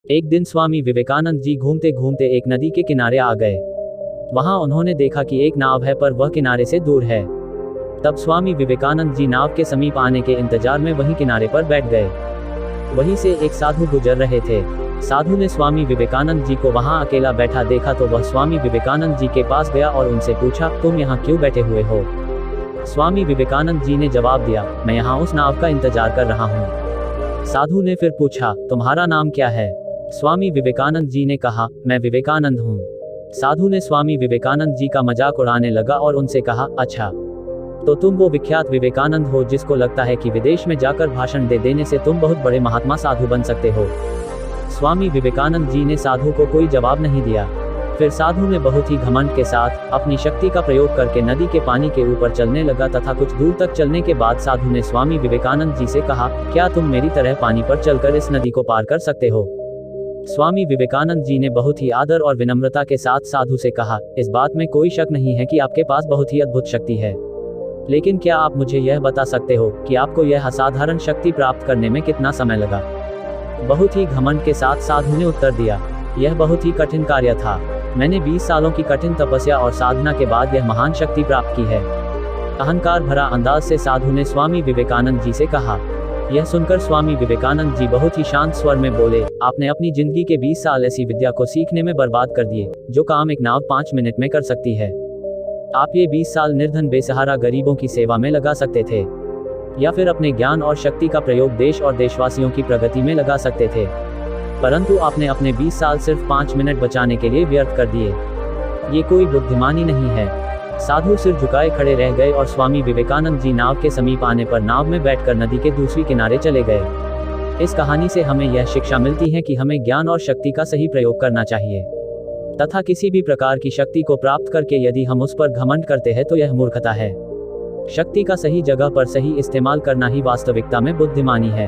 एक दिन स्वामी विवेकानंद जी घूमते घूमते एक नदी के किनारे आ गए। वहां उन्होंने देखा कि एक नाव है पर वह किनारे से दूर है। तब स्वामी विवेकानंद जी नाव के समीप आने के इंतजार में वहीं किनारे पर बैठ गए। वहीं से एक साधु गुजर रहे थे। साधु ने स्वामी विवेकानंद जी को वहां अकेला बैठा देखा तो वह स्वामी विवेकानंद जी के पास गया और उनसे पूछा, तुम यहाँ क्यों बैठे हुए हो? स्वामी विवेकानंद जी ने जवाब दिया, मैं यहाँ उस नाव का इंतजार कर रहा हूँ। साधु ने फिर पूछा, तुम्हारा नाम क्या है? स्वामी विवेकानंद जी ने कहा, मैं विवेकानंद हूँ। साधु ने स्वामी विवेकानंद जी का मजाक उड़ाने लगा और उनसे कहा, अच्छा तो तुम वो विख्यात विवेकानंद हो जिसको लगता है कि विदेश में जाकर भाषण दे देने से तुम बहुत बड़े महात्मा साधु बन सकते हो। स्वामी विवेकानंद जी ने साधु को कोई जवाब नहीं दिया। फिर साधु ने बहुत ही घमंड के साथ अपनी शक्ति का प्रयोग करके नदी के पानी के ऊपर चलने लगा तथा कुछ दूर तक चलने के बाद साधु ने स्वामी विवेकानंद जी से कहा, क्या तुम मेरी तरह पानी पर चलकर इस नदी को पार कर सकते हो? स्वामी विवेकानंद जी ने बहुत ही आदर और विनम्रता के साथ साधु से कहा, इस बात में कोई शक नहीं है कि आपके पास बहुत ही अद्भुत शक्ति है, लेकिन क्या आप मुझे यह बता सकते हो कि आपको यह असाधारण शक्ति प्राप्त करने में कितना समय लगा? बहुत ही घमंड के साथ साधु ने उत्तर दिया, यह बहुत ही कठिन कार्य था। मैंने 20 सालों की कठिन तपस्या और साधना के बाद यह महान शक्ति प्राप्त की है। अहंकार भरा अंदाज से साधु ने स्वामी विवेकानंद जी से कहा। यह सुनकर स्वामी विवेकानंद जी बहुत ही शांत स्वर में बोले, आपने अपनी जिंदगी के 20 साल ऐसी विद्या को सीखने में बर्बाद कर दिए जो काम एक नाव 5 मिनट में कर सकती है। आप ये 20 साल निर्धन बेसहारा गरीबों की सेवा में लगा सकते थे, या फिर अपने ज्ञान और शक्ति का प्रयोग देश और देशवासियों की प्रगति में लगा सकते थे, परंतु आपने अपने 20 साल सिर्फ 5 मिनट बचाने के लिए व्यर्थ कर दिए। ये कोई बुद्धिमानी नहीं है। साधु सिर झुकाए खड़े रह गए और स्वामी विवेकानंद जी नाव के समीप आने पर नाव में बैठकर नदी के दूसरी किनारे चले गए। इस कहानी से हमें यह शिक्षा मिलती है कि हमें ज्ञान और शक्ति का सही प्रयोग करना चाहिए, तथा किसी भी प्रकार की शक्ति को प्राप्त करके यदि हम उस पर घमंड करते हैं तो यह मूर्खता है। शक्ति का सही जगह पर सही इस्तेमाल करना ही वास्तविकता में बुद्धिमानी है।